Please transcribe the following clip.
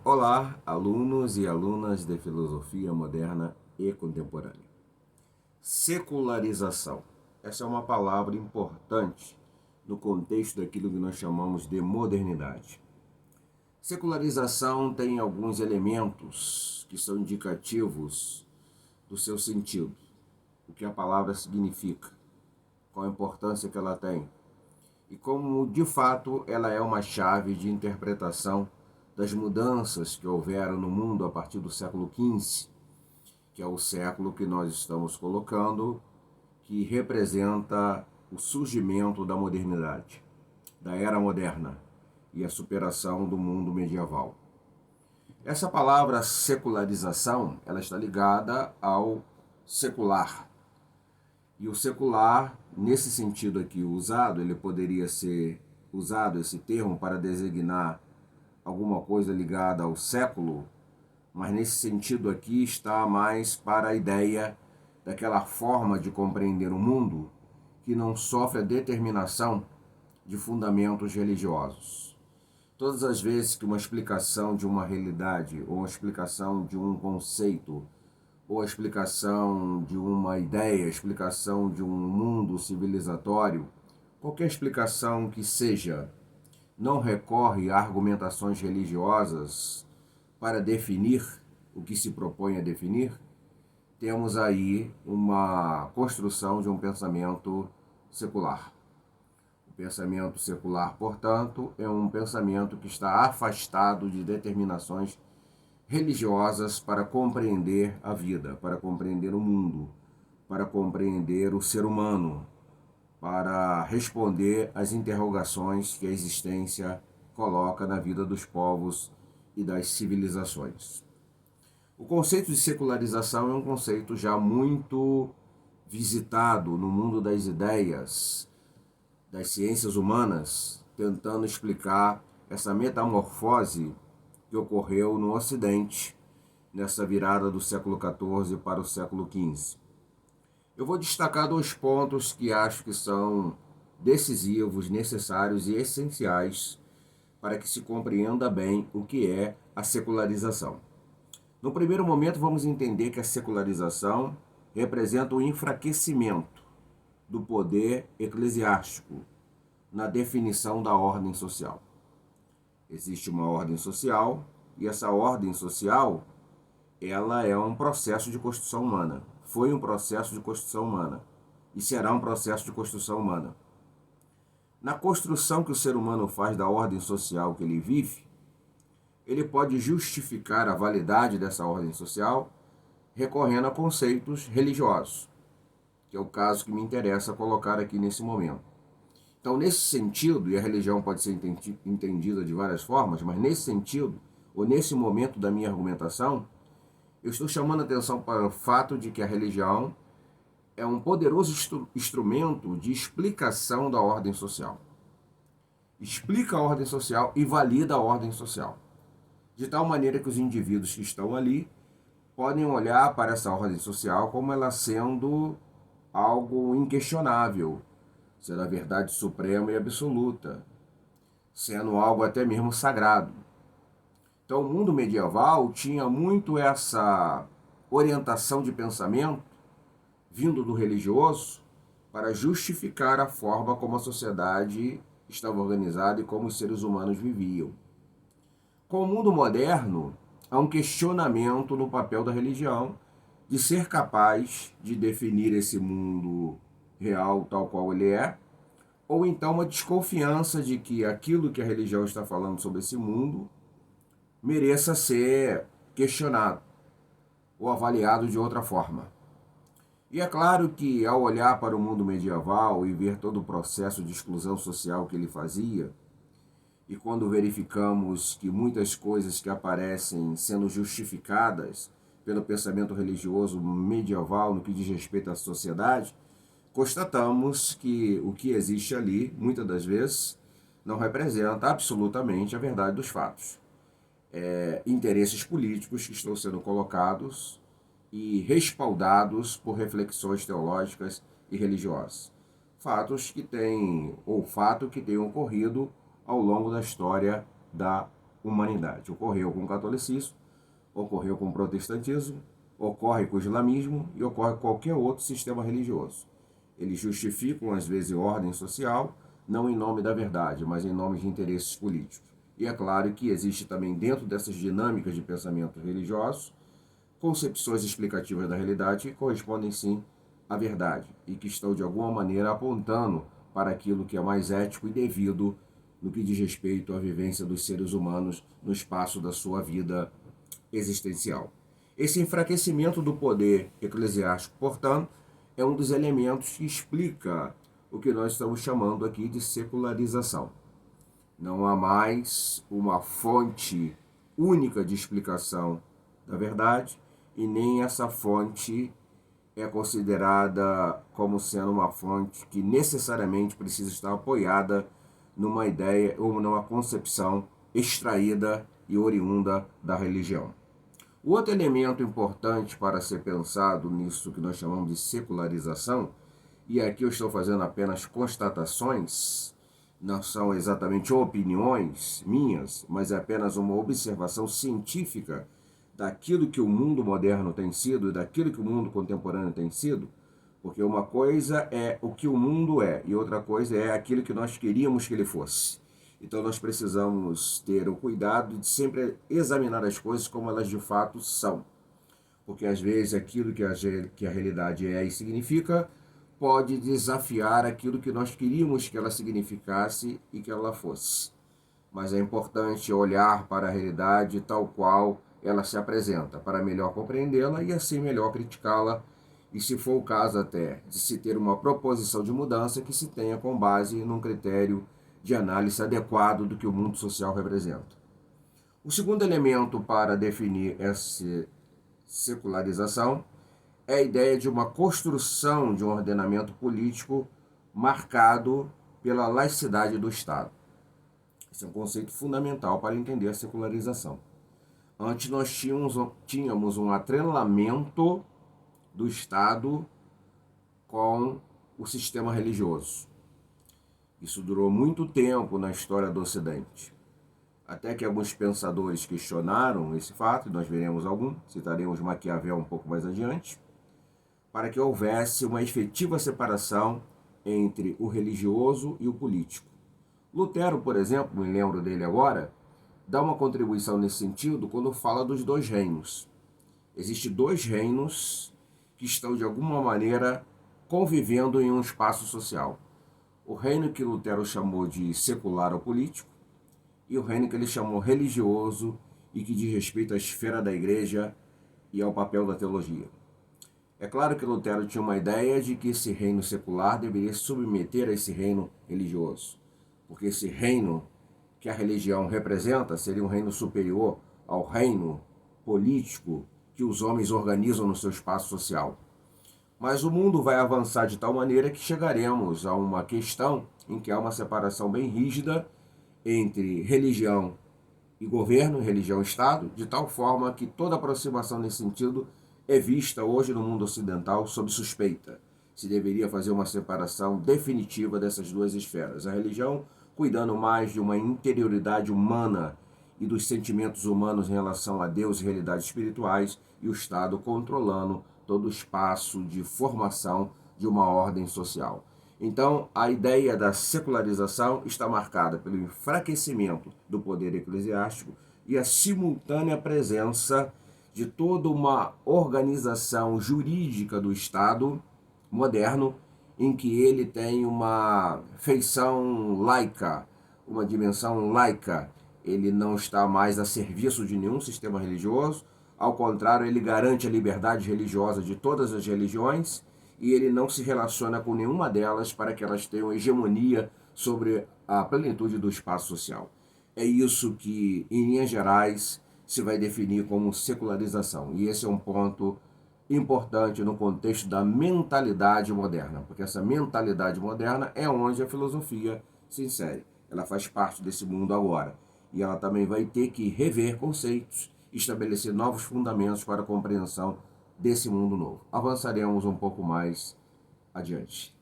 Olá, alunos e alunas de filosofia moderna e contemporânea. Secularização. Essa é uma palavra importante no contexto daquilo que nós chamamos de modernidade. Secularização tem alguns elementos que são indicativos do seu sentido, o que a palavra significa, qual a importância que ela tem e como, de fato, ela é uma chave de interpretação das mudanças que houveram no mundo a partir do século XV, que é o século que nós estamos colocando, que representa o surgimento da modernidade, da era moderna e a superação do mundo medieval. Essa palavra secularização, ela está ligada ao secular. E o secular, nesse sentido aqui usado, ele poderia ser usado, esse termo, para designar alguma coisa ligada ao século, mas nesse sentido aqui está mais para a ideia daquela forma de compreender o mundo que não sofre a determinação de fundamentos religiosos. Todas as vezes que uma explicação de uma realidade, ou uma explicação de um conceito, ou a explicação de uma ideia, a explicação de um mundo civilizatório, qualquer explicação que seja, não recorre a argumentações religiosas para definir o que se propõe a definir, temos aí uma construção de um pensamento secular. O pensamento secular, portanto, é um pensamento que está afastado de determinações religiosas para compreender a vida, para compreender o mundo, para compreender o ser humano, para responder às interrogações que a existência coloca na vida dos povos e das civilizações. O conceito de secularização é um conceito já muito visitado no mundo das ideias, das ciências humanas, tentando explicar essa metamorfose que ocorreu no Ocidente nessa virada do século XIV para o século XV. Eu vou destacar dois pontos que acho que são decisivos, necessários e essenciais para que se compreenda bem o que é a secularização. No primeiro momento, vamos entender que a secularização representa o enfraquecimento do poder eclesiástico na definição da ordem social. Existe uma ordem social e essa ordem social, ela é um processo de construção humana. Foi um processo de construção humana e será um processo de construção humana. Na construção que o ser humano faz da ordem social que ele vive, ele pode justificar a validade dessa ordem social recorrendo a conceitos religiosos, que é o caso que me interessa colocar aqui nesse momento. Então, nesse sentido, e a religião pode ser entendida de várias formas, mas nesse sentido, ou nesse momento da minha argumentação, eu estou chamando a atenção para o fato de que a religião é um poderoso instrumento de explicação da ordem social. Explica a ordem social e valida a ordem social. De tal maneira que os indivíduos que estão ali podem olhar para essa ordem social como ela sendo algo inquestionável, sendo a verdade suprema e absoluta, sendo algo até mesmo sagrado. Então, o mundo medieval tinha muito essa orientação de pensamento vindo do religioso para justificar a forma como a sociedade estava organizada e como os seres humanos viviam. Com o mundo moderno, há um questionamento no papel da religião de ser capaz de definir esse mundo real tal qual ele é, ou então uma desconfiança de que aquilo que a religião está falando sobre esse mundo mereça ser questionado ou avaliado de outra forma. E é claro que, ao olhar para o mundo medieval e ver todo o processo de exclusão social que ele fazia, e quando verificamos que muitas coisas que aparecem sendo justificadas pelo pensamento religioso medieval no que diz respeito à sociedade, constatamos que o que existe ali, muitas das vezes, não representa absolutamente a verdade dos fatos. Interesses políticos que estão sendo colocados e respaldados por reflexões teológicas e religiosas. Fato que tem ocorrido ao longo da história da humanidade. Ocorreu com o catolicismo, ocorreu com o protestantismo, ocorre com o islamismo e ocorre com qualquer outro sistema religioso. Eles justificam, às vezes, ordem social, não em nome da verdade, mas em nome de interesses políticos. E é claro que existe também, dentro dessas dinâmicas de pensamento religioso, concepções explicativas da realidade que correspondem sim à verdade e que estão de alguma maneira apontando para aquilo que é mais ético e devido no que diz respeito à vivência dos seres humanos no espaço da sua vida existencial. Esse enfraquecimento do poder eclesiástico, portanto, é um dos elementos que explica o que nós estamos chamando aqui de secularização. Não há mais uma fonte única de explicação da verdade e nem essa fonte é considerada como sendo uma fonte que necessariamente precisa estar apoiada numa ideia ou numa concepção extraída e oriunda da religião. O outro elemento importante para ser pensado nisso que nós chamamos de secularização, e aqui eu estou fazendo apenas constatações, não são exatamente opiniões minhas, mas é apenas uma observação científica daquilo que o mundo moderno tem sido e daquilo que o mundo contemporâneo tem sido, porque uma coisa é o que o mundo é e outra coisa é aquilo que nós queríamos que ele fosse. Então nós precisamos ter o cuidado de sempre examinar as coisas como elas de fato são, porque às vezes aquilo que a realidade é e significa pode desafiar aquilo que nós queríamos que ela significasse e que ela fosse. Mas é importante olhar para a realidade tal qual ela se apresenta, para melhor compreendê-la e assim melhor criticá-la, e se for o caso até de se ter uma proposição de mudança que se tenha com base num critério de análise adequado do que o mundo social representa. O segundo elemento para definir essa secularização é a ideia de uma construção de um ordenamento político marcado pela laicidade do Estado. Esse é um conceito fundamental para entender a secularização. Antes nós tínhamos um atrelamento do Estado com o sistema religioso. Isso durou muito tempo na história do Ocidente. Até que alguns pensadores questionaram esse fato, e nós veremos algum, citaremos Maquiavel um pouco mais adiante, para que houvesse uma efetiva separação entre o religioso e o político. Lutero, por exemplo, me lembro dele agora, dá uma contribuição nesse sentido quando fala dos dois reinos. Existem dois reinos que estão, de alguma maneira, convivendo em um espaço social. O reino que Lutero chamou de secular ou político e o reino que ele chamou religioso e que diz respeito à esfera da igreja e ao papel da teologia. É claro que Lutero tinha uma ideia de que esse reino secular deveria se submeter a esse reino religioso, porque esse reino que a religião representa seria um reino superior ao reino político que os homens organizam no seu espaço social. Mas o mundo vai avançar de tal maneira que chegaremos a uma questão em que há uma separação bem rígida entre religião e governo, religião e Estado, de tal forma que toda aproximação nesse sentido é vista hoje no mundo ocidental sob suspeita. Se deveria fazer uma separação definitiva dessas duas esferas. A religião cuidando mais de uma interioridade humana e dos sentimentos humanos em relação a Deus e realidades espirituais, e o Estado controlando todo o espaço de formação de uma ordem social. Então, a ideia da secularização está marcada pelo enfraquecimento do poder eclesiástico e a simultânea presença de toda uma organização jurídica do Estado moderno, em que ele tem uma feição laica, uma dimensão laica. Ele não está mais a serviço de nenhum sistema religioso, ao contrário, ele garante a liberdade religiosa de todas as religiões e ele não se relaciona com nenhuma delas para que elas tenham hegemonia sobre a plenitude do espaço social. É isso que, em linhas gerais, se vai definir como secularização. E esse é um ponto importante no contexto da mentalidade moderna, porque essa mentalidade moderna é onde a filosofia se insere. Ela faz parte desse mundo agora. E ela também vai ter que rever conceitos, estabelecer novos fundamentos para a compreensão desse mundo novo. Avançaremos um pouco mais adiante.